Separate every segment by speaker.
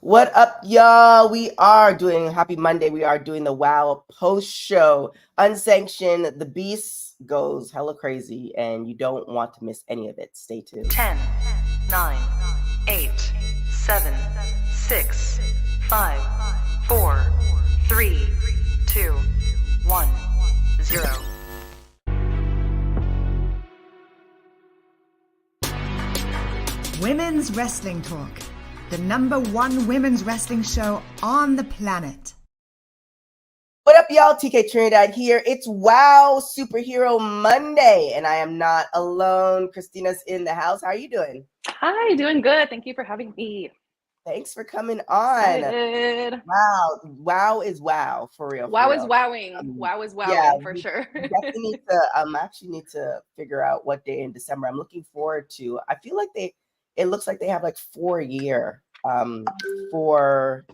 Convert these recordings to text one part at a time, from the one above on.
Speaker 1: What up, y'all? We are doing Happy Monday. We are doing the WoW post show. Unsanctioned, the beast goes hella crazy, and you don't want to miss any of it. Stay tuned.
Speaker 2: 10, 9, 8, 7, 6, 5, 4, 3, 2, 1, 0.
Speaker 3: Women's Wrestling Talk, the #1 women's wrestling show on the planet.
Speaker 1: What up, y'all? TK Trinidad here. It's WoW Superhero Monday, and I am not alone. Christina's in the house. How are you doing?
Speaker 4: Hi, doing good. Thank you for having me.
Speaker 1: Thanks for coming on.
Speaker 4: Excited.
Speaker 1: Wow is wow, for real.
Speaker 4: Wow is wowing. Wow is wowing for sure.
Speaker 1: We definitely need to actually need to figure out what day in December. I'm looking forward to. I feel like it looks like they have like 4 year for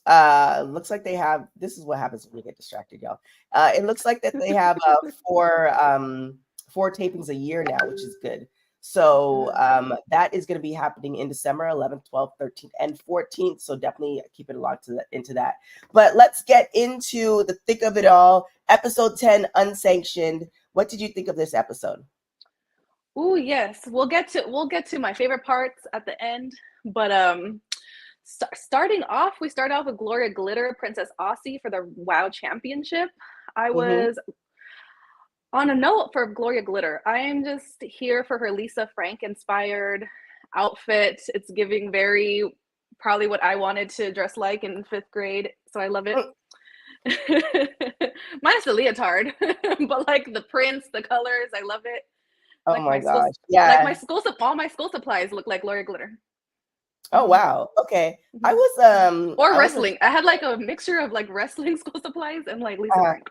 Speaker 1: looks like they have, this is what happens when we get distracted, y'all. It looks like that they have four tapings a year now, which is good. So that is going to be happening in December 11th, 12th, 13th, and 14th. So definitely keep it locked into that. But let's get into the thick of it all. Episode 10, Unsanctioned. What did you think of this episode?
Speaker 4: Oh yes, we'll get to my favorite parts at the end. But starting off, we start off with Gloria Glitter, Princess Aussie for the WoW Championship. I was on a note for Gloria Glitter. I am just here for her Lisa Frank inspired outfit. It's giving very probably what I wanted to dress like in 5th grade. So I love it. Minus the leotard, but like the prints, the colors, I love it.
Speaker 1: Oh
Speaker 4: like
Speaker 1: my gosh.
Speaker 4: School,
Speaker 1: yeah.
Speaker 4: Like all my school supplies look like Gloria Glitter.
Speaker 1: Oh wow. Okay. I was
Speaker 4: wrestling. I had like a mixture of like wrestling school supplies and like Lisa Frank.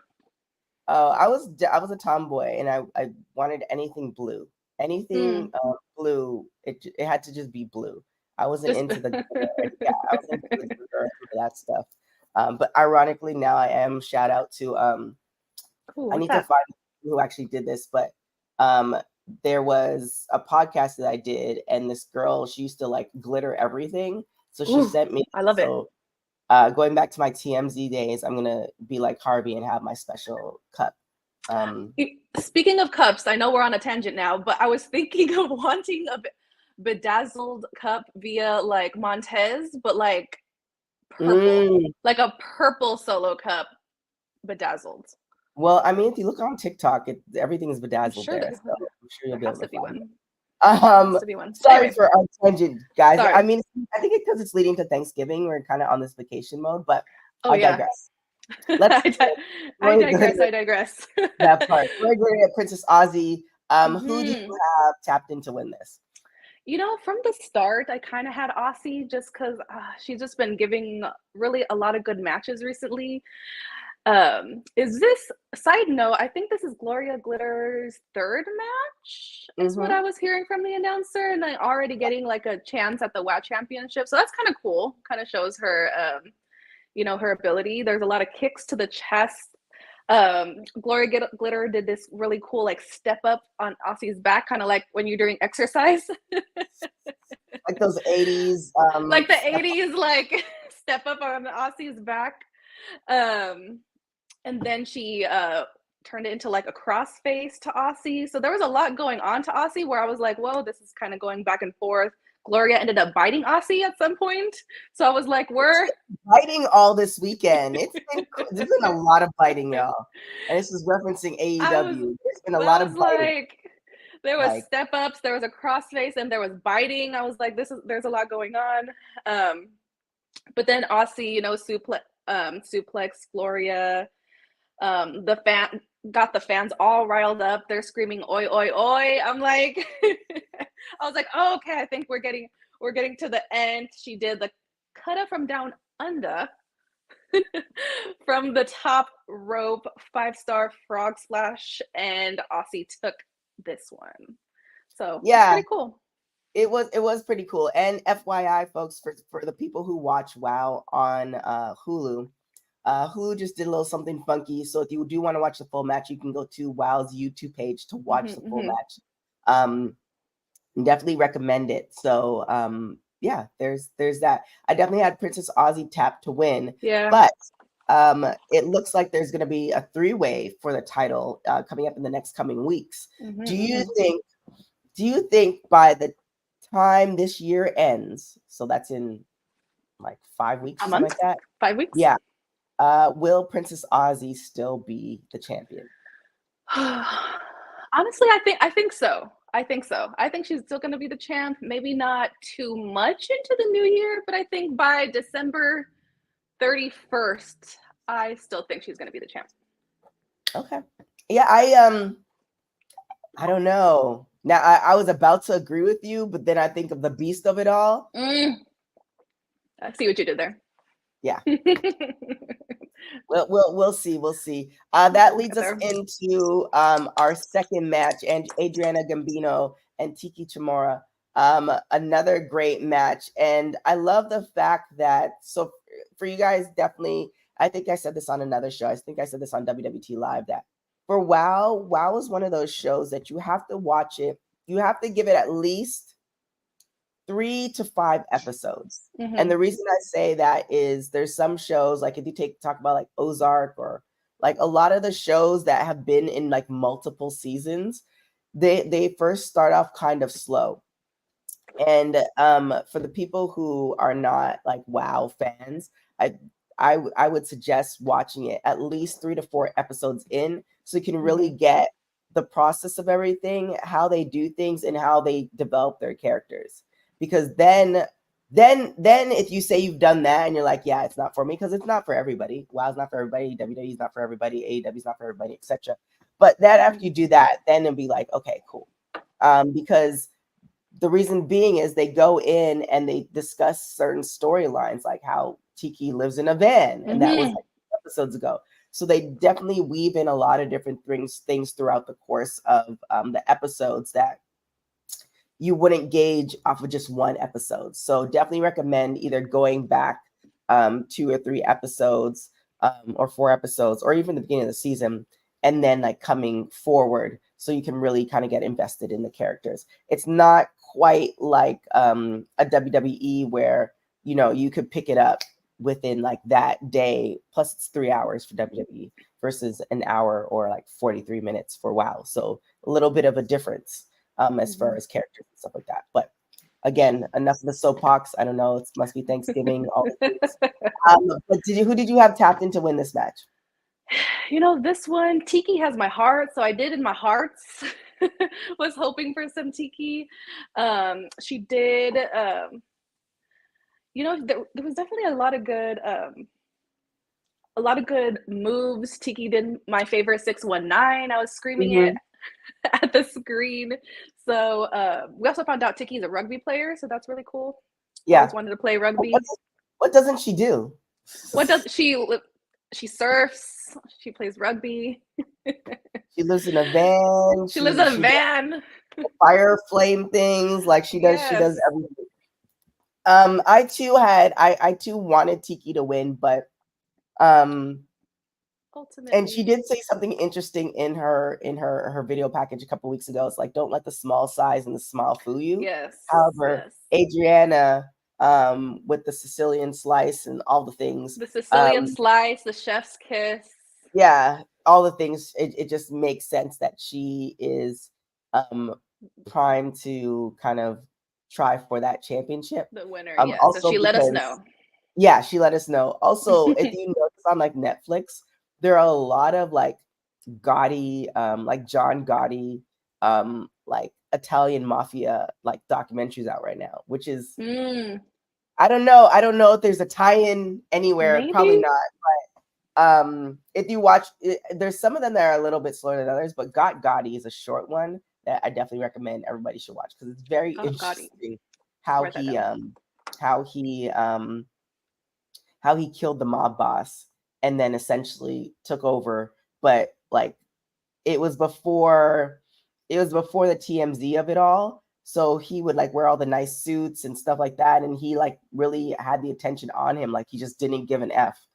Speaker 1: Oh, I was a tomboy, and I wanted anything blue. Anything blue. It had to just be blue. I wasn't into the I was into the glitter and that stuff. But ironically, now I am. Shout out to I need to find who actually did this, but there was a podcast that I did, and this girl, she used to like glitter everything. So she sent me.
Speaker 4: I love it.
Speaker 1: Going back to my TMZ days, I'm gonna be like Harvey and have my special cup.
Speaker 4: Speaking of cups, I know we're on a tangent now, but I was thinking of wanting a bedazzled cup via like Montez, but like purple, like a purple solo cup, bedazzled.
Speaker 1: Well, I mean, if you look on TikTok, everything is bedazzled there. So I'm sure you'll be able to find one. Sorry for our tangent, guys. Sorry. I mean, I think it's because it's leading to Thanksgiving. We're kind of on this vacation mode, but I digress.
Speaker 4: I digress.
Speaker 1: That part. Gloria, Princess Aussie. Who do you have tapped in to win this?
Speaker 4: You know, from the start, I kind of had Aussie just because she's just been giving really a lot of good matches recently. Is this, side note, I think this is Gloria Glitter's 3rd match is what I was hearing from the announcer, and then already getting like a chance at the WoW Championship. So that's kind of cool. Kind of shows her, her ability. There's a lot of kicks to the chest. Gloria Glitter did this really cool like step up on Aussie's back, kind of like when you're doing exercise.
Speaker 1: Like those 80s.
Speaker 4: Like the 80s, like step up on Aussie's back. And then she turned it into like a crossface to Aussie. So there was a lot going on to Aussie where I was like, whoa, this is kind of going back and forth. Gloria ended up biting Aussie at some point. So I was like, we're
Speaker 1: biting all this weekend. There's been a lot of biting, y'all. And this is referencing AEW. There's been a lot of biting.
Speaker 4: Like, there was step ups, there was a crossface, and there was biting. I was like, there's a lot going on. But then Aussie, suplex Gloria. The fan got the fans all riled up. They're screaming oi oi oi. I'm like I was like, oh, okay, I think we're getting to the end. She did the cutter from down under from the top rope, 5-star frog splash, and Aussie took this one. So yeah, pretty cool.
Speaker 1: It was pretty cool. And FYI, folks, for the people who watch WoW on Hulu, Hulu just did a little something funky. So if you do want to watch the full match, you can go to WoW's YouTube page to watch the full match. Definitely recommend it. So yeah, there's that. I definitely had Princess Aussie tapped to win,
Speaker 4: Yeah.
Speaker 1: but it looks like there's going to be a three-way for the title coming up in the next coming weeks.
Speaker 4: Mm-hmm,
Speaker 1: Do you think by the time this year ends, so that's in like 5 weeks
Speaker 4: a
Speaker 1: or something
Speaker 4: month?
Speaker 1: like that?
Speaker 4: 5 weeks?
Speaker 1: Yeah. Will Princess Aussie still be the champion?
Speaker 4: Honestly, I think so. I think so. I think she's still going to be the champ. Maybe not too much into the new year, but I think by December 31st, I still think she's going to be the champ.
Speaker 1: Okay. Yeah, I don't know. Now I was about to agree with you, but then I think of the beast of it all.
Speaker 4: I see what you did there.
Speaker 1: Yeah. We'll see. We'll see. That leads us into our second match, and Adriana Gambino and Tiki Chamorro. Another great match, and I love the fact that so for you guys, definitely. I think I said this on another show. I think I said this on WWT Live that for WoW is one of those shows that you have to watch it. You have to give it at least 3 to 5 episodes.
Speaker 4: Mm-hmm.
Speaker 1: And the reason I say that is there's some shows, like if you talk about like Ozark or like a lot of the shows that have been in like multiple seasons, they first start off kind of slow. And for the people who are not like WoW fans, I would suggest watching it at least 3 to 4 episodes in so you can really get the process of everything, how they do things, and how they develop their characters. Because then if you say you've done that and you're like, yeah, it's not for me, because it's not for everybody. WoW's not for everybody, WWE's not for everybody, AEW's not for everybody, etc. But then after you do that, then it'll be like, okay, cool. Because the reason being is they go in and they discuss certain storylines, like how Tiki lives in a van, and that was like episodes ago. So they definitely weave in a lot of different things throughout the course of the episodes that you wouldn't gauge off of just one episode. So definitely recommend either going back 2 or 3 episodes or 4 episodes, or even the beginning of the season, and then like coming forward so you can really kind of get invested in the characters. It's not quite like a WWE where, you know, you could pick it up within like that day. Plus it's 3 hours for WWE versus an hour or like 43 minutes for WoW. So a little bit of a difference as far as characters and stuff like that. But again, enough of the soapbox. I don't know. It must be Thanksgiving. All the things. But who did you have tapped in to win this match?
Speaker 4: You know, this one, Tiki has my heart, so I did in my hearts. Was hoping for some Tiki. She did. You know, there was definitely a lot of good moves. Tiki did my favorite 619. I was screaming it at the screen. So we also found out Tiki's a rugby player, so that's really cool.
Speaker 1: Yeah,
Speaker 4: always wanted to play rugby.
Speaker 1: What doesn't she do?
Speaker 4: What does she surfs? She plays rugby.
Speaker 1: She lives in a van.
Speaker 4: She lives in a van.
Speaker 1: Fire flame things like she does. Yes. She does everything. I too wanted Tiki to win, but ultimately, and she did say something interesting in her video package a couple weeks ago. It's like, don't let the small size and the small fool you.
Speaker 4: Yes.
Speaker 1: However, yes. Adriana, with the Sicilian slice and all the things,
Speaker 4: the Sicilian slice, the chef's kiss.
Speaker 1: Yeah, all the things. It just makes sense that she is primed to kind of try for that champagnship.
Speaker 4: The winner, yeah. Also so she let us know.
Speaker 1: Yeah, she let us know. Also, if you notice on like Netflix, there are a lot of like Gotti, like John Gotti, like Italian mafia like documentaries out right now, which is I don't know if there's a tie-in anywhere. Maybe. Probably not, but if you watch it, there's some of them that are a little bit slower than others, but Got Gotti is a short one that I definitely recommend everybody should watch because it's very interesting how he killed the mob boss and then essentially took over. But like it was before the TMZ of it all. So he would like wear all the nice suits and stuff like that. And he like really had the attention on him. Like he just didn't give an F.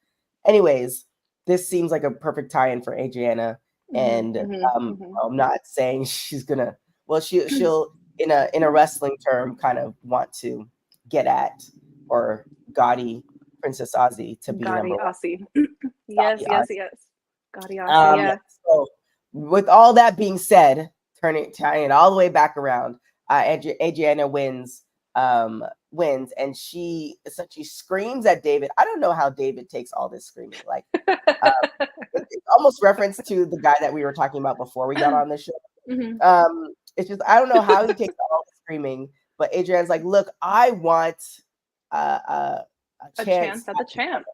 Speaker 1: Anyways, this seems like a perfect tie-in for Adriana. And I'm not saying she's gonna, well, she'll in a wrestling term kind of want to get at or Gotti, Princess Ozzy to be number
Speaker 4: Gotti
Speaker 1: one.
Speaker 4: Aussie. Yes,
Speaker 1: Gotti
Speaker 4: yes,
Speaker 1: Ozzy.
Speaker 4: yes. Gotti Aussie, yeah.
Speaker 1: So with all that being said, tying it all the way back around, Adriana wins, and she essentially screams at David. I don't know how David takes all this screaming. Like, it's almost reference to the guy that we were talking about before we got on this show. It's just, I don't know how he takes all the screaming, but Adriana's like, look, I want a chance
Speaker 4: at the champ.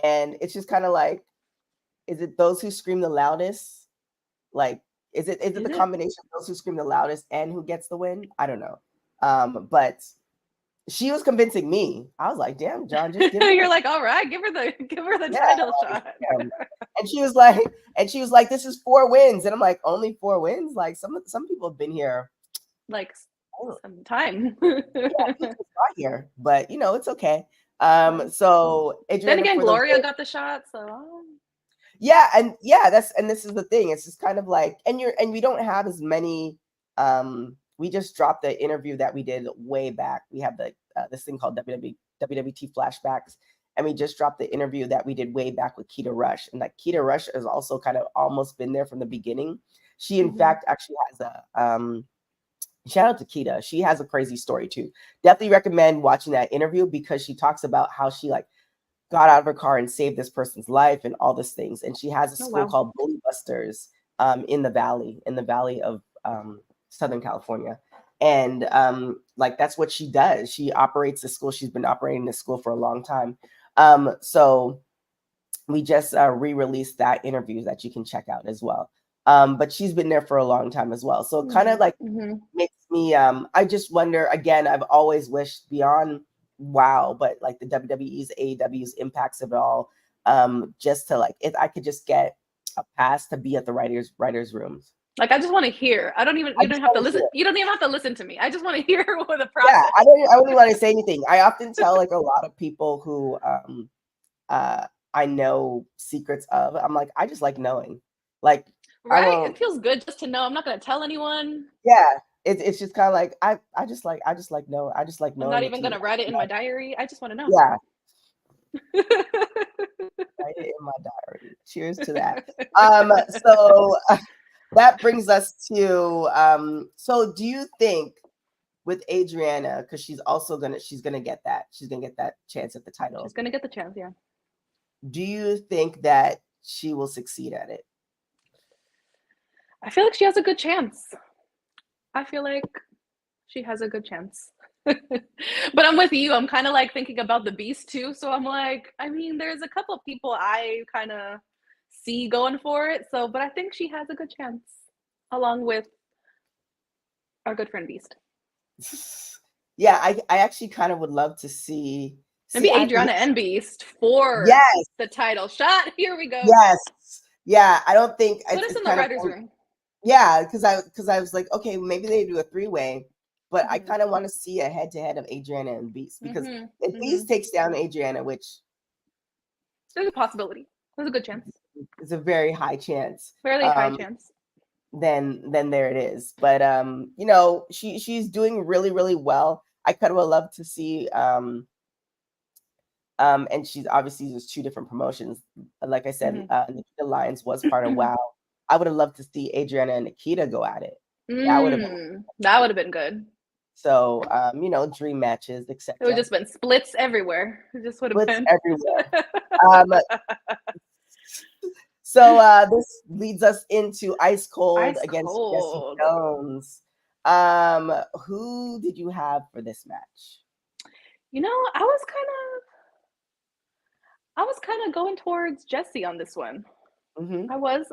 Speaker 1: And it's just kind of like, is it those who scream the loudest? Like, is it the combination of those who scream the loudest and who gets the win? I don't know. But she was convincing me. I was like, damn, John, just give her.
Speaker 4: You're like, all right, give her the title shot.
Speaker 1: And she was like, this is 4 wins. And I'm like, only 4 wins? Like, some people have been here
Speaker 4: like some time.
Speaker 1: Yeah, people got here, but it's okay. So
Speaker 4: then again, Gloria got the shot, so
Speaker 1: yeah, and this is the thing. It's just kind of like, and we don't have as many. We just dropped the interview that we did way back. We have this thing called WWT flashbacks, and we just dropped the interview that we did way back with Keita Rush, and like Keita Rush has also kind of almost been there from the beginning. She in fact actually has a shout out to Keita. She has a crazy story too. Definitely recommend watching that interview because she talks about how she like got out of her car and saved this person's life and all these things. And she has a school called Bully Busters in the valley of Southern California. And like that's what she does. She operates the school. She's been operating the school for a long time. So we just re-released that interview that you can check out as well. But she's been there for a long time as well. So it kind of like makes me, I just wonder, again, I've always wished beyond WoW, but like the WWE's, AEW's impacts of it all, just to like, if I could just get a pass to be at the writers' rooms.
Speaker 4: Like, I just want to hear. You don't have to listen. You don't even have to listen to me. I just want to hear what the process.
Speaker 1: Yeah, I don't even want to say anything. I often tell like a lot of people who I know secrets of. I'm like, I just like knowing. Like,
Speaker 4: right? It feels good just to know. I'm not gonna tell anyone.
Speaker 1: Yeah, it's just kind of like I just like know. I just like knowing.
Speaker 4: I'm not even gonna write it in my diary. I just want to know.
Speaker 1: Yeah. Write it in my diary. Cheers to that. So that brings us to so do you think with Adriana, because she's gonna get that chance at the title.
Speaker 4: She's gonna get the chance, yeah.
Speaker 1: Do you think that she will succeed at it?
Speaker 4: I feel like she has a good chance. I feel like she has a good chance. But I'm with you. I'm kind of like thinking about the Beast too. So I'm like, I mean, there's a couple of people I kind of see going for it. So, but I think she has a good chance along with our good friend Beast.
Speaker 1: Yeah, I actually kind of would love to see
Speaker 4: maybe Adriana and Beast for the title shot. Here we go.
Speaker 1: Yes. Yeah, I don't think
Speaker 4: put us in the writer's room.
Speaker 1: Yeah, because I was like, okay, maybe they do a 3-way, but I kind of want to see a head-to-head of Adriana and Beast because if Beast takes down Adriana, which
Speaker 4: there's a possibility, there's a good chance.
Speaker 1: It's a very high chance.
Speaker 4: Fairly high chance.
Speaker 1: Then there it is. But she's doing really, really well. I kind of would love to see and she's obviously there's 2 different promotions. Like I said, Nikita Lyons was part of WoW. I would have loved to see Adriana and Nikita go at it. That would have
Speaker 4: been good.
Speaker 1: So dream matches, etc.
Speaker 4: It would just been splits everywhere. It just would have been
Speaker 1: everywhere. So this leads us into Ice Cold against Jesse Jones. Who did you have for this match?
Speaker 4: I was kind of going towards Jesse on this one. I was.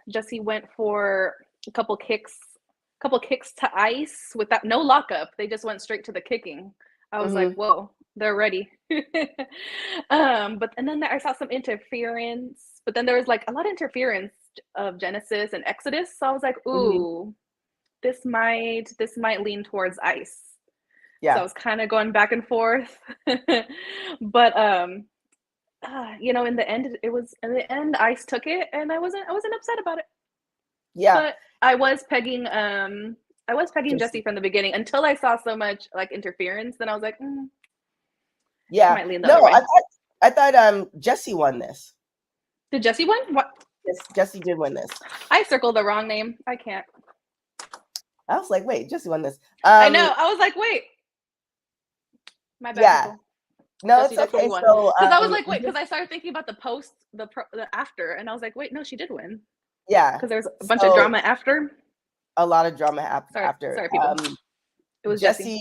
Speaker 4: Jesse went for a couple kicks to Ice without no lockup. They just went straight to the kicking. I was like, whoa, they're ready. And then I saw some interference, but then there was like a lot of interference of Genesis and Exodus. So I was like, ooh, this might lean towards Ice. Yeah. So I was kind of going back and forth. But in the end Ice took it and I wasn't upset about it.
Speaker 1: Yeah.
Speaker 4: I was pegging Jesse from the beginning until I saw so much like interference. Then I was like,
Speaker 1: Yeah.
Speaker 4: might lean the
Speaker 1: No,
Speaker 4: other way.
Speaker 1: I thought Jesse won this.
Speaker 4: Did Jesse win? What?
Speaker 1: Yes, Jesse did win this.
Speaker 4: I circled the wrong name. I can't.
Speaker 1: I was like, wait, Jesse won this.
Speaker 4: I know. I was like, wait. My bad,
Speaker 1: Yeah.
Speaker 4: people.
Speaker 1: No,
Speaker 4: Jesse
Speaker 1: it's okay.
Speaker 4: definitely won.
Speaker 1: So,
Speaker 4: Because I was like, wait, because I started thinking about the post, the after, and I was like, wait, no, she did win.
Speaker 1: yeah,
Speaker 4: Because there's a bunch of drama after.
Speaker 1: A lot of drama after.
Speaker 4: Sorry, people. It was Jesse.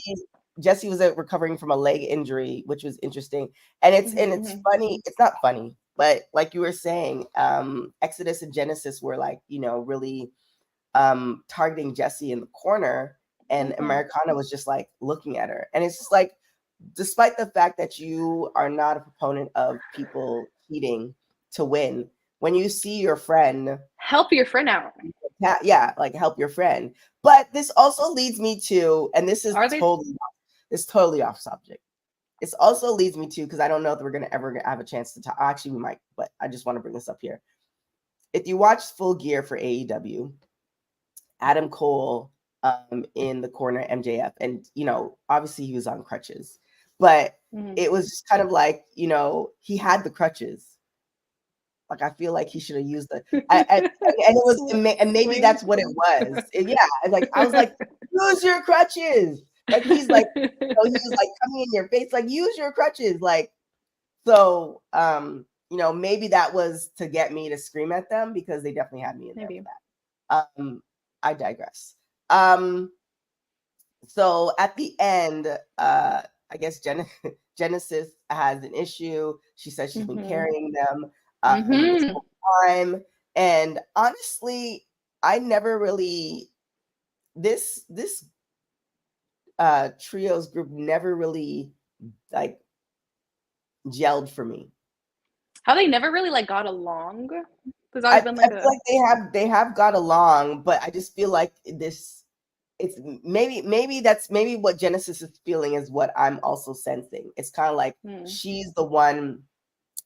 Speaker 1: Jesse was recovering from a leg injury, which was interesting, and it's funny. It's not funny, but like you were saying, Exodus and Genesis were like, really targeting Jesse in the corner, and Americana was just like looking at her, and it's just like, despite the fact that you are not a proponent of people cheating to win, when you see your friend,
Speaker 4: help your friend out.
Speaker 1: Yeah, like help your friend. But this also leads me to, and this is totally off subject. This also leads me to, because I don't know if we're going to ever have a chance to talk. Actually, we might, but I just want to bring this up here. If you watch Full Gear for AEW, Adam Cole in the corner, MJF, and obviously he was on crutches, but it was just kind of like, he had the crutches. Like, I feel like he should have used and maybe that's what it was. Yeah, like I was like, use your crutches. Like he's like, he was like coming in your face, like use your crutches. Like, so maybe that was to get me to scream at them, because they definitely had me in there for that. I digress. So at the end, I guess Genesis has an issue. She says she's been carrying them this whole time, and honestly, I never really this trios group never really like gelled for me.
Speaker 4: How they never really like got along? There's
Speaker 1: always been like I feel like they have got along, but I just feel like it's maybe that's what Genesis is feeling is what I'm also sensing. It's kind of like she's the one,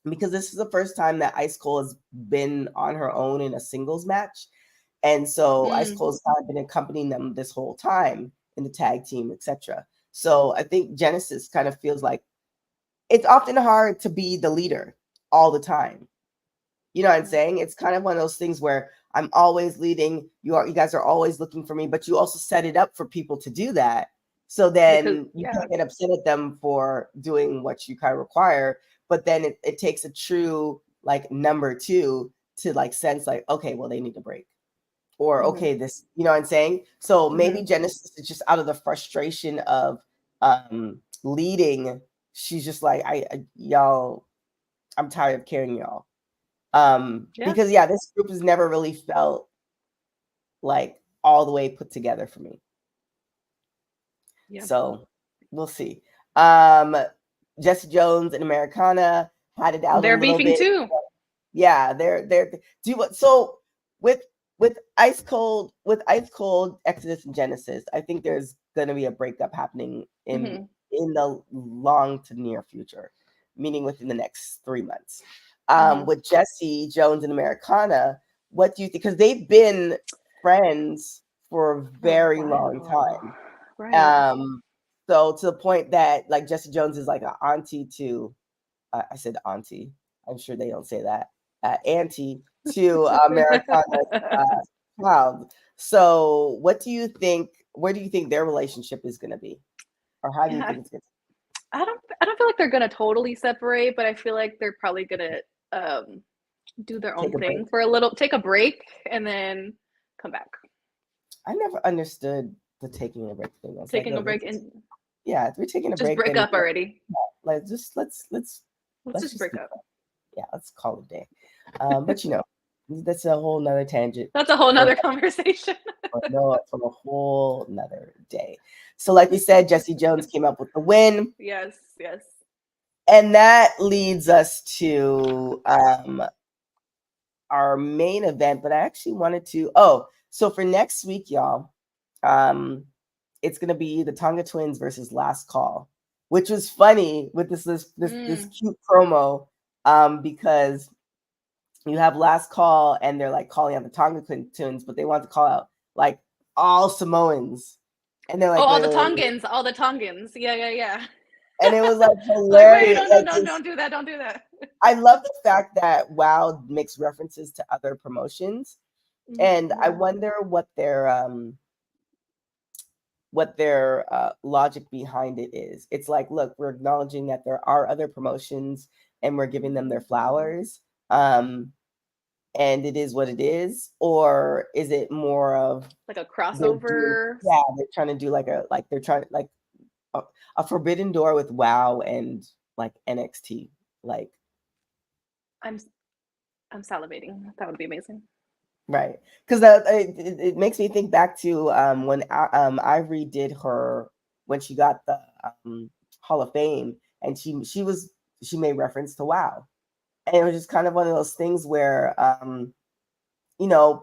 Speaker 1: because this is the first time that Ice Cold has been on her own in a singles match. And so Ice Cold's kind of been accompanying them this whole time in the tag team, etc. So I think Genesis kind of feels like it's often hard to be the leader all the time. You know what I'm saying? It's kind of one of those things where I'm always leading. You guys are always looking for me, but you also set it up for people to do that. So then you can't get upset at them for doing what you kind of require. But then it takes a true like number two to like sense like, okay, well, they need a break, or okay, this, you know what I'm saying? So maybe Genesis is just out of the frustration of leading. She's just like, y'all, I'm tired of carrying y'all. Because this group has never really felt like all the way put together for me. So we'll see. Jesse Jones and Americana had it out.
Speaker 4: They're beefing too.
Speaker 1: Yeah, they're so with Ice Cold, Exodus and Genesis, I think there's gonna be a breakup happening in the long to near future, meaning within the next 3 months. With Jesse Jones and Americana, what do you think? Because they've been friends for a very long time. Right. So to the point that like Jesse Jones is like an auntie to, I said auntie. I'm sure they don't say that. Auntie to Americana's child. So what do you think? Where do you think their relationship is going to be, or how do you think it's going to?
Speaker 4: I don't feel like they're going to totally separate, but I feel like they're probably going to do their own thing for a little, take a break, and then come back.
Speaker 1: I never understood the taking a break thing.
Speaker 4: Taking a break and
Speaker 1: we're taking a break.
Speaker 4: Just break up already.
Speaker 1: Like let's just break up. Yeah, let's call it a day. But that's a whole nother tangent.
Speaker 4: That's a whole nother conversation.
Speaker 1: No, it's from a whole nother day. So like we said, Jesse Jones came up with the win.
Speaker 4: Yes.
Speaker 1: And that leads us to our main event. But I actually wanted to, so for next week, y'all, it's gonna be the Tonga Twins versus Last Call, which was funny with this cute promo, because you have Last Call and they're like calling out the Tonga Twins, but they want to call out like all Samoans, and they're
Speaker 4: Oh,
Speaker 1: like,
Speaker 4: all
Speaker 1: wait,
Speaker 4: the
Speaker 1: wait, wait, wait.
Speaker 4: Tongans, all the Tongans. Yeah, yeah, yeah.
Speaker 1: And it was like
Speaker 4: Like, wait,
Speaker 1: hilarious.
Speaker 4: no, no,
Speaker 1: Like
Speaker 4: no,
Speaker 1: it's,
Speaker 4: don't do that, don't do that.
Speaker 1: I love the fact that WoW makes references to other promotions, and I
Speaker 4: Mm-hmm.
Speaker 1: wonder what their logic behind it is. It's like, look, we're acknowledging that there are other promotions, and we're giving them their flowers. And it is what it is, or is it more of
Speaker 4: Like a
Speaker 1: they're doing,
Speaker 4: crossover.
Speaker 1: yeah, they're trying to do like they're trying like a forbidden door with WoW and like NXT, like
Speaker 4: I'm I'm salivating. That would be amazing.
Speaker 1: right? Because it makes me think back to when Ivory did her when she got the Hall of Fame, and she made reference to WoW, and it was just kind of one of those things where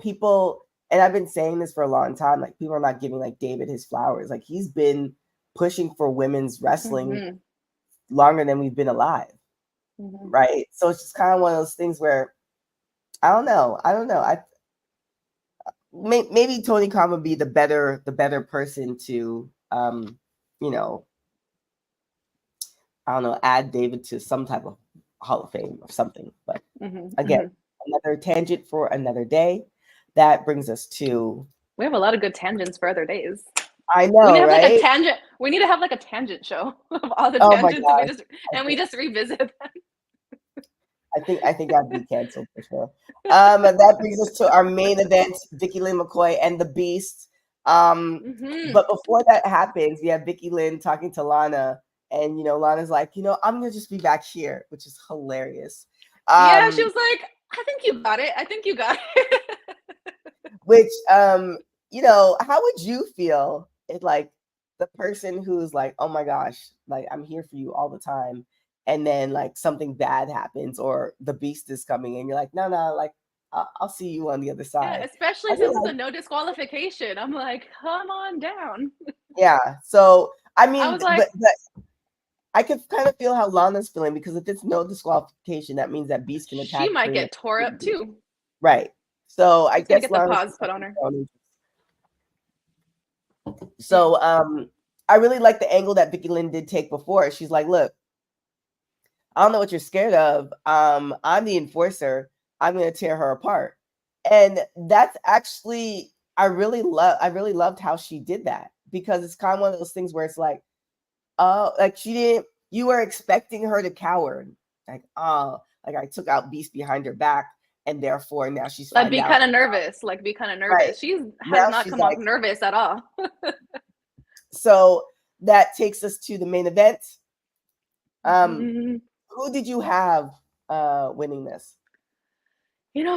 Speaker 1: people, and I've been saying this for a long time, like people are not giving like David his flowers. Like he's been pushing for women's wrestling
Speaker 4: Mm-hmm.
Speaker 1: longer than we've been alive,
Speaker 4: Mm-hmm.
Speaker 1: right? So it's just kind of one of those things where I don't know. I maybe Tony Khan would be the better person to you know, I don't know, add David to some type of Hall of Fame or something. But
Speaker 4: Mm-hmm.
Speaker 1: again,
Speaker 4: Mm-hmm.
Speaker 1: another tangent for another day. That brings us to,
Speaker 4: We have a lot of good tangents for other days.
Speaker 1: I
Speaker 4: We need
Speaker 1: know,
Speaker 4: to have like a
Speaker 1: right?
Speaker 4: tangent. We need to have like a tangent show of all the
Speaker 1: Oh my
Speaker 4: tangents, and
Speaker 1: gosh.
Speaker 4: we just revisit them.
Speaker 1: I think I'd be canceled for sure. And that brings us to our main event, Vicky Lynn McCoy and the Beast.
Speaker 4: Mm-hmm.
Speaker 1: But before that happens, we have Vicky Lynn talking to Lana, and Lana's like, I'm gonna just be back here, which is hilarious.
Speaker 4: Yeah, she was like, I think you got it. I think you got it.
Speaker 1: Which how would you feel if like the person who's like, oh my gosh, like I'm here for you all the time, and then like something bad happens or the Beast is coming and you're like, no, like I'll see you on the other
Speaker 4: Yeah,
Speaker 1: side. I
Speaker 4: especially
Speaker 1: feel
Speaker 4: since it's
Speaker 1: like,
Speaker 4: a no disqualification. I'm like, come on down.
Speaker 1: yeah. So I
Speaker 4: I
Speaker 1: mean,
Speaker 4: was like,
Speaker 1: but I could kind of feel how Lana's feeling, because if it's no disqualification, that means that Beast can
Speaker 4: she
Speaker 1: attack
Speaker 4: might
Speaker 1: her.
Speaker 4: get tore up too.
Speaker 1: Right. So I
Speaker 4: She's gonna
Speaker 1: guess
Speaker 4: get the
Speaker 1: Lana's
Speaker 4: paws put on her.
Speaker 1: so I really like the angle that Vicky Lynn did take before. She's like, look, I don't know what you're scared of. I'm the enforcer. I'm gonna tear her apart. And that's actually, I really loved how she did that, because it's kind of one of those things where it's like, oh, like you were expecting her to cower. Like, oh, like I took out Beast behind her back, and therefore now she's
Speaker 4: Like
Speaker 1: find
Speaker 4: be
Speaker 1: out.
Speaker 4: kind of nervous. Like be kind of
Speaker 1: Right.
Speaker 4: nervous. She has
Speaker 1: Now
Speaker 4: not
Speaker 1: she's
Speaker 4: come off
Speaker 1: like,
Speaker 4: nervous at all.
Speaker 1: so that takes us to the main event. Um,
Speaker 4: Mm,
Speaker 1: who did you have winning this?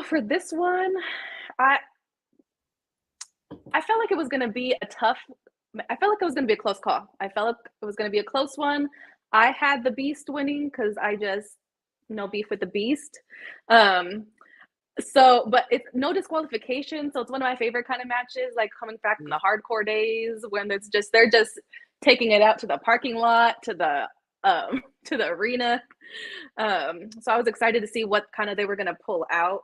Speaker 4: for this one, I I felt like it was gonna be a tough. I felt like it was gonna be a close call. I felt like it was gonna be a close one. I had the Beast winning because I just no beef with the Beast. Um, but it's no disqualification. So it's one of my favorite kind of matches, like coming back from the hardcore days when they're just taking it out to the parking lot, to the to the arena. So I was excited to see what kind of they were gonna pull out.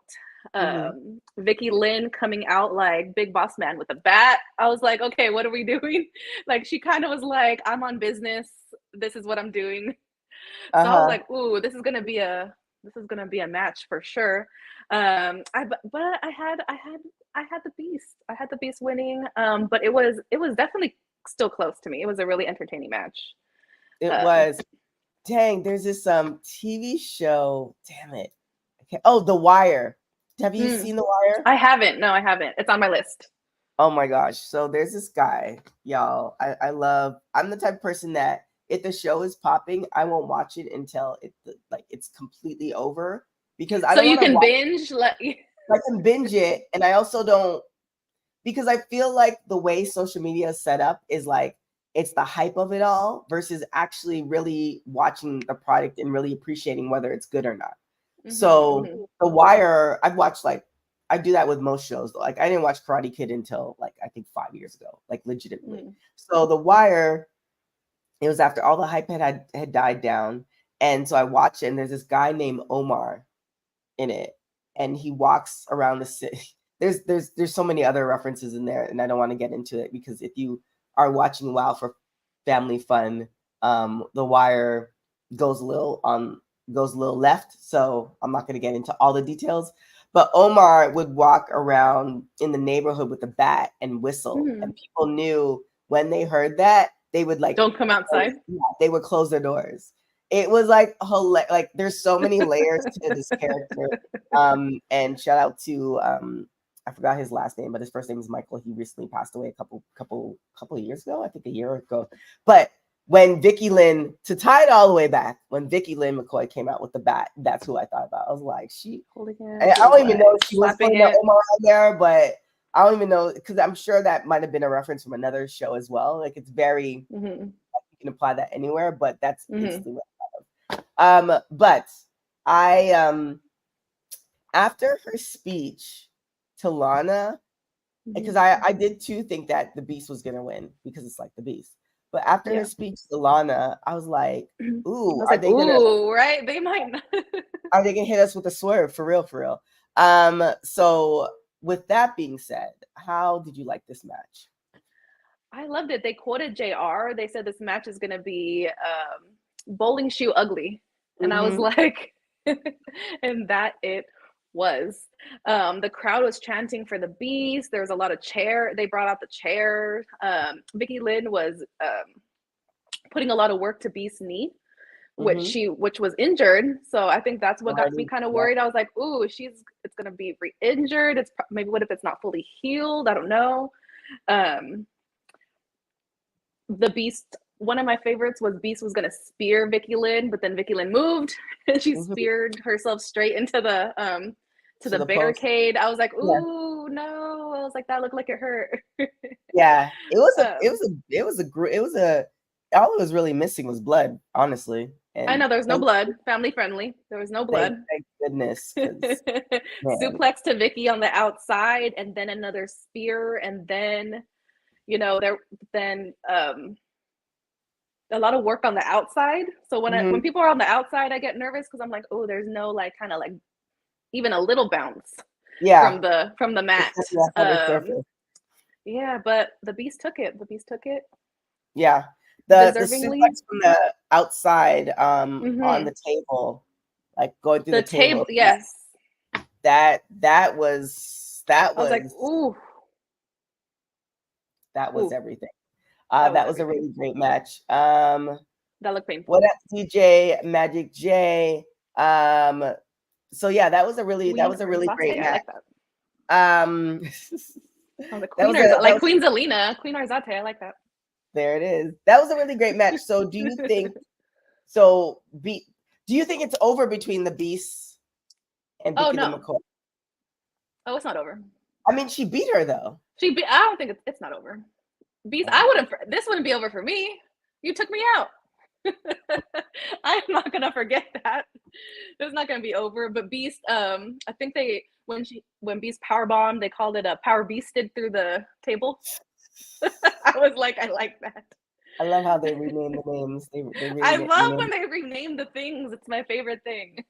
Speaker 1: Mm-hmm.
Speaker 4: Vicky Lynn coming out like Big Boss Man with a bat. I was like, okay, what are we doing? Like she kind of was like, I'm on business. This is what I'm doing. So I was
Speaker 1: Uh-huh.
Speaker 4: like, ooh, this is gonna be a match for sure. But I had the Beast. I had the Beast winning. But it was definitely still close to me. It was a really entertaining match.
Speaker 1: It
Speaker 4: Um,
Speaker 1: was, dang, there's this TV show, damn it. Okay. Oh, The Wire. Have you
Speaker 4: hmm,
Speaker 1: seen The Wire?
Speaker 4: I haven't. No, I haven't. It's on my list.
Speaker 1: Oh my gosh. So there's this guy, y'all. I'm the type of person that if the show is popping, I won't watch it until it's completely over, because I
Speaker 4: So
Speaker 1: don't
Speaker 4: you
Speaker 1: want to
Speaker 4: can
Speaker 1: watch.
Speaker 4: binge.
Speaker 1: I can binge it, and I also don't, because I feel like the way social media is set up is like it's the hype of it all versus actually really watching the product and really appreciating whether it's good or not.
Speaker 4: Mm-hmm,
Speaker 1: So The Wire, I've watched, like, I do that with most shows. Like I didn't watch Karate Kid until like I think 5 years ago, like legitimately.
Speaker 4: mm-hmm.
Speaker 1: So The Wire, it was after all the hype had died down, and so I watched it, and there's this guy named Omar in it, and he walks around the city. there's so many other references in there, and I don't want to get into it because if you are watching WoW for family fun, The Wire goes a little left, so I'm not going to get into all the details. But Omar would walk around in the neighborhood with a bat and whistle, and people knew when they heard that they would like
Speaker 4: don't come outside.
Speaker 1: They would close their doors. It was like like there's so many layers to this character. And shout out to I forgot his last name, but his first name is Michael. He recently passed away a couple of years ago, I think a year ago. But when Vicky Lynn, to tie it all the way back, when Vicky Lynn McCoy came out with the bat, that's who I thought about. I was like, I don't even know if she was putting Omar on there, but I don't even know, because I'm sure that might have been a reference from another show as well. Like it's very, you can apply that anywhere, but that's instantly what I thought of. But I, after her speech to Lana, because I did too think that the Beast was going to win because it's like the Beast. But after her speech to Lana, I was like, ooh,
Speaker 4: are they gonna, right? They might not.
Speaker 1: Are they gonna hit us with a swerve for real, for real? So with that being said, how did you like this match?
Speaker 4: I loved it. They quoted JR. They said this match is gonna be bowling shoe ugly. And I was like, and that it was. The crowd was chanting for the Beast. There was a lot of they brought out the chair. Vicky Lynn was putting a lot of work to Beast's knee, which was injured. So I think that's what got me kind of worried. I was like, ooh, it's gonna be re-injured. It's maybe what if it's not fully healed? I don't know. The Beast, one of my favorites was Beast was gonna spear Vicky Lynn, but then Vicky Lynn moved and she speared herself straight into the the barricade. Post. I was like, ooh, no. I was like, that looked like it hurt.
Speaker 1: Yeah, it was all it was really missing was blood, honestly. And
Speaker 4: I know there was no blood. Family friendly. There was no blood.
Speaker 1: Thank goodness.
Speaker 4: Suplex to Vicky on the outside, and then another spear, and then a lot of work on the outside. So when people are on the outside, I get nervous because I'm like, oh, there's no like kind of like even a little bounce from the mat. Yeah, but the Beast took it.
Speaker 1: Yeah. The suplex from the outside on the table, like going through the table.
Speaker 4: Yes.
Speaker 1: That was I was like,
Speaker 4: ooh.
Speaker 1: That was everything. That was a really great match.
Speaker 4: That looked painful.
Speaker 1: What up, DJ Magic J? So yeah, that was a really great match.
Speaker 4: Like Queen Zelina, Queen Arzate. I like that.
Speaker 1: There it is. That was a really great match. So do you think? Do you think it's over between the Beast and Vicky McCoy?
Speaker 4: Oh, it's not over.
Speaker 1: I mean, she beat her though.
Speaker 4: I don't think it's not over. Beast, this wouldn't be over for me. You took me out. I'm not gonna forget that. It's not gonna be over. But Beast, I think when Beast power bombed, they called it a power beasted through the table. I was like, I like that.
Speaker 1: I love how they rename the names.
Speaker 4: I love when they rename the things. It's my favorite thing.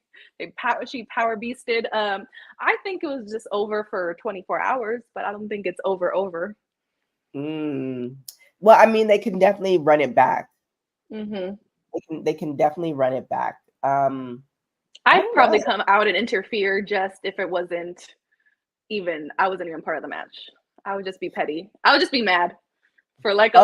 Speaker 4: She power beasted. I think it was just over for 24 hours, but I don't think it's over.
Speaker 1: Well, I mean, they can definitely run it back. They can definitely run it back.
Speaker 4: I'd probably come out and interfere just if it wasn't even. I wasn't even part of the match. I would just be petty. I would just be mad for like 6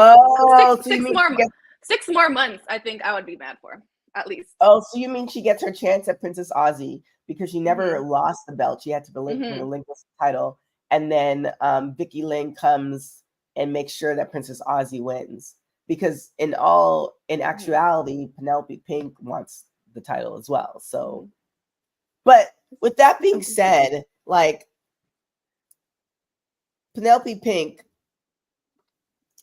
Speaker 4: more months. I think I would be mad for at least.
Speaker 1: Oh, so you mean she gets her chance at Princess Aussie because she never lost the belt? She had to relinquish the title, and then Vicky Lynn comes and makes sure that Princess Aussie wins. Because in actuality, Penelope Pink wants the title as well. So, but with that being said, like Penelope Pink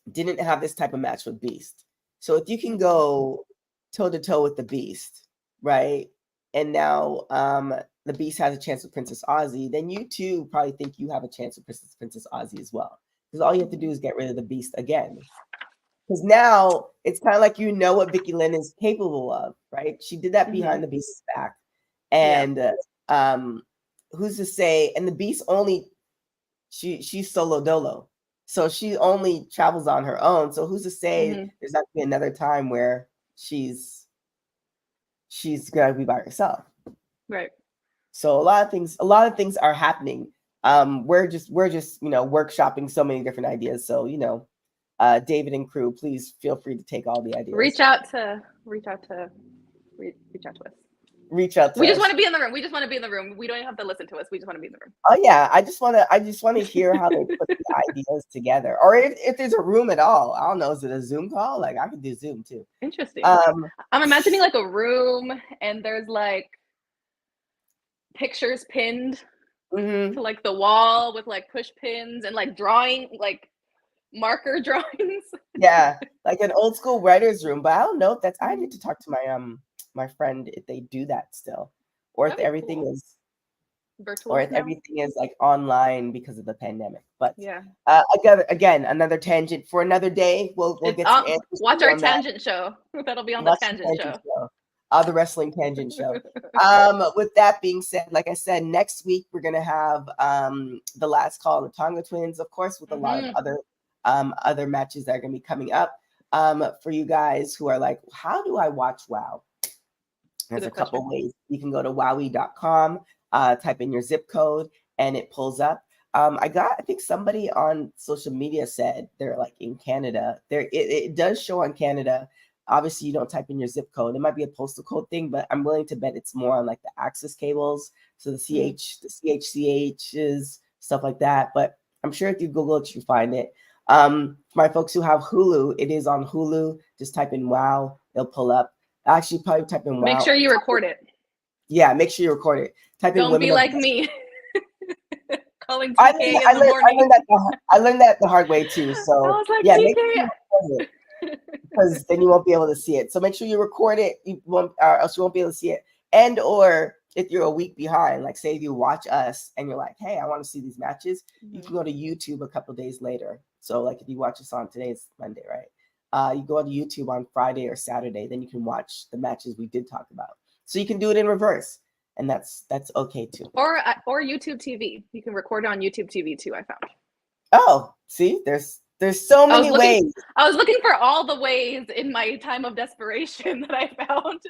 Speaker 1: didn't have this type of match with Beast. So if you can go toe to toe with the Beast, right? And now the Beast has a chance with Princess Aussie, then you too probably think you have a chance with Princess Aussie as well. Because all you have to do is get rid of the Beast again. Because now it's kind of like what Vicky Lynn is capable of, right? She did that behind the Beast's back. And who's to say, and the Beast only she's solo dolo. So she only travels on her own. So who's to say there's not gonna be another time where she's gonna be by herself.
Speaker 4: Right.
Speaker 1: So a lot of things are happening. We're just workshopping so many different ideas. So David and crew, please feel free to take all the ideas.
Speaker 4: Reach out to us.
Speaker 1: Reach out to
Speaker 4: We just
Speaker 1: us.
Speaker 4: want to be in the room. We just want to be in the room. We don't even have to listen to us. We just want to be in the room.
Speaker 1: Oh yeah, I just want to hear how they put the ideas together, or if there's a room at all. I don't know. Is it a Zoom call? Like I could do Zoom too.
Speaker 4: Interesting. I'm imagining like a room, and there's like pictures pinned to like the wall with like push pins and like drawing, like marker drawings.
Speaker 1: Yeah, like an old school writer's room. But I don't know if that's. I need to talk to my friend if they do that still, or if everything is
Speaker 4: virtual,
Speaker 1: or if everything is like online because of the pandemic. But
Speaker 4: yeah,
Speaker 1: again, another tangent for another day. We'll get some answers.
Speaker 4: Watch our tangent show. That'll be on the tangent show.
Speaker 1: The wrestling tangent show. With that being said, like I said, next week we're gonna have the last call, the Tonga Twins, of course, with a lot of other matches that are gonna be coming up. For you guys who are like, how do I watch WoW? There's a couple ways. You can go to wowie.com, type in your zip code, and it pulls up. I think somebody on social media said they're like in Canada. It does show on Canada. Obviously, you don't type in your zip code. It might be a postal code thing, but I'm willing to bet it's more on like the access cables. So the CHCHs, stuff like that. But I'm sure if you Google it, you find it. My folks who have Hulu, it is on Hulu. Just type in WoW, it'll pull up. Actually, probably type in WoW.
Speaker 4: Make sure you record it.
Speaker 1: Yeah, make sure you record it. Type in.
Speaker 4: Don't be like me. Calling TK in the morning.
Speaker 1: I learned that the hard way too. So
Speaker 4: I was like,
Speaker 1: yeah,
Speaker 4: TK.
Speaker 1: make sure you record it, because then you won't be able to see it. So make sure you record it. You won't, or else you won't be able to see it. And or if you're a week behind, like say if you watch us and you're like, hey, I want to see these matches, you can go to YouTube a couple days later. So like if you watch us on today's Monday, right? You go to YouTube on Friday or Saturday, then you can watch the matches we did talk about. So you can do it in reverse, and that's okay too.
Speaker 4: Or YouTube TV. You can record on YouTube TV too. I found.
Speaker 1: Oh, see, there's so many ways.
Speaker 4: I was looking for all the ways in my time of desperation that I found.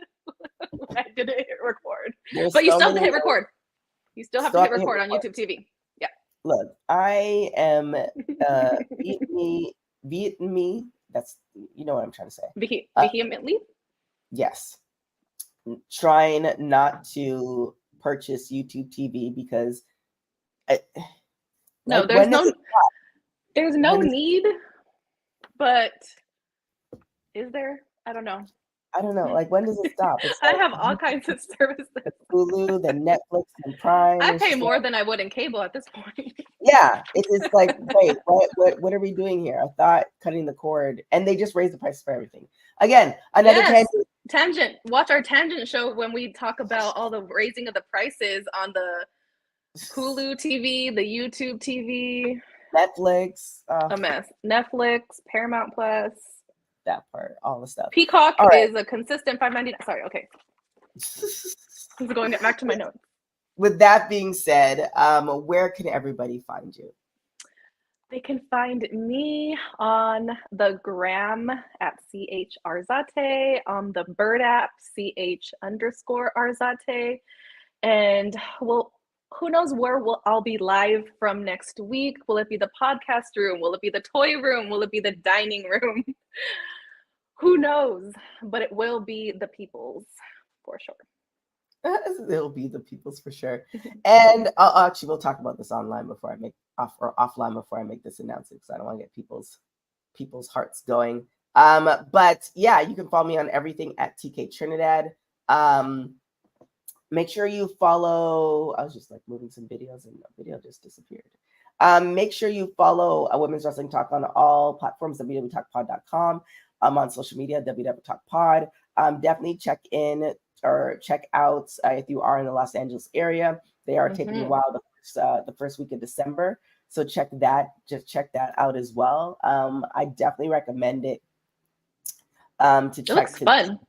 Speaker 4: I didn't hit record, but you still have to hit record. You still have to hit record on YouTube TV. Yeah.
Speaker 1: Look, I am Vietnamese. That's what I'm trying to say.
Speaker 4: Vehemently?
Speaker 1: Yes. Trying not to purchase YouTube TV because
Speaker 4: there's no need, but is there? I don't know.
Speaker 1: Like, when does it stop?
Speaker 4: I have all kinds of services.
Speaker 1: Hulu, then Netflix, and Prime.
Speaker 4: I pay more than I would in cable at this point.
Speaker 1: Yeah, it's like, wait, what are we doing here? I thought cutting the cord, and they just raised the price for everything. Again, another
Speaker 4: tangent. Watch our tangent show when we talk about all the raising of the prices on the Hulu TV, the YouTube TV,
Speaker 1: Netflix.
Speaker 4: A mess. Netflix, Paramount Plus.
Speaker 1: That part, all the stuff.
Speaker 4: Peacock is a consistent $5.99. Sorry, okay. I'm going back to my notes.
Speaker 1: With that being said, where can everybody find you?
Speaker 4: They can find me on the gram at CHRzate, on the Bird app, CH_Arzate. And who knows where I'll be live from next week? Will it be the podcast room? Will it be the toy room? Will it be the dining room? Who knows? But it will be the people's for sure.
Speaker 1: It'll be the people's for sure. And actually, we'll talk about this offline before I make this announcement, because I don't want to get people's hearts going. But yeah, you can follow me on everything at TK Trinidad. Make sure you follow. I was just like moving some videos, and the video just disappeared. Make sure you follow Women's Wrestling Talk on all platforms, www.talkpod.com. On social media, www.talkpod. Definitely check in or check out if you are in the Los Angeles area. They are taking a while the first week of December, so check that out as well. I definitely recommend it. To check. It
Speaker 4: looks fun.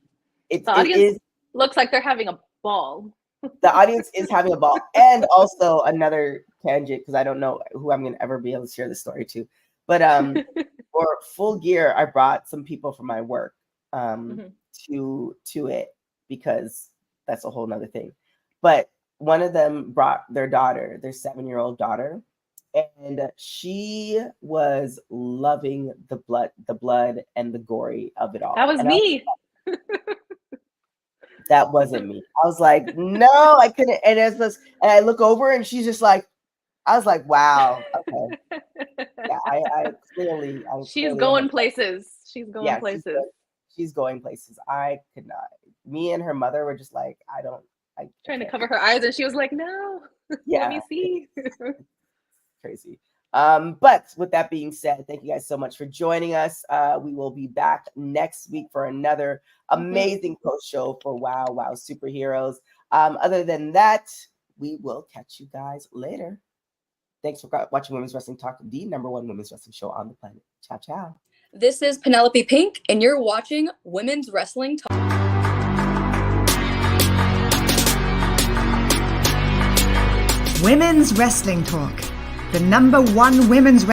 Speaker 4: The audience looks like they're having a ball.
Speaker 1: The audience is having a ball, and also another tangent because I don't know who I'm gonna ever be able to share this story to. But for Full Gear, I brought some people from my work to it because that's a whole nother thing. But one of them brought their daughter, their 7-year-old daughter, and she was loving the blood and the gory of it all.
Speaker 4: That was me.
Speaker 1: That wasn't me. I was like, no, I couldn't. And and I look over and she's just like, I was like, wow, okay. Yeah, I clearly.
Speaker 4: She's going places. She's going places.
Speaker 1: She's going places. I could not. Me and her mother were just like,
Speaker 4: trying to cover her eyes, and she was like, no, let me see.
Speaker 1: Crazy. But with that being said, thank you guys so much for joining us. We will be back next week for another amazing post show for Wow Superheroes. Other than that, we will catch you guys later. Thanks for watching Women's Wrestling Talk, the #1 women's wrestling show on the planet. Ciao, ciao.
Speaker 5: This is Penelope Pink, and you're watching Women's Wrestling Talk.
Speaker 3: Women's Wrestling Talk, the #1 women's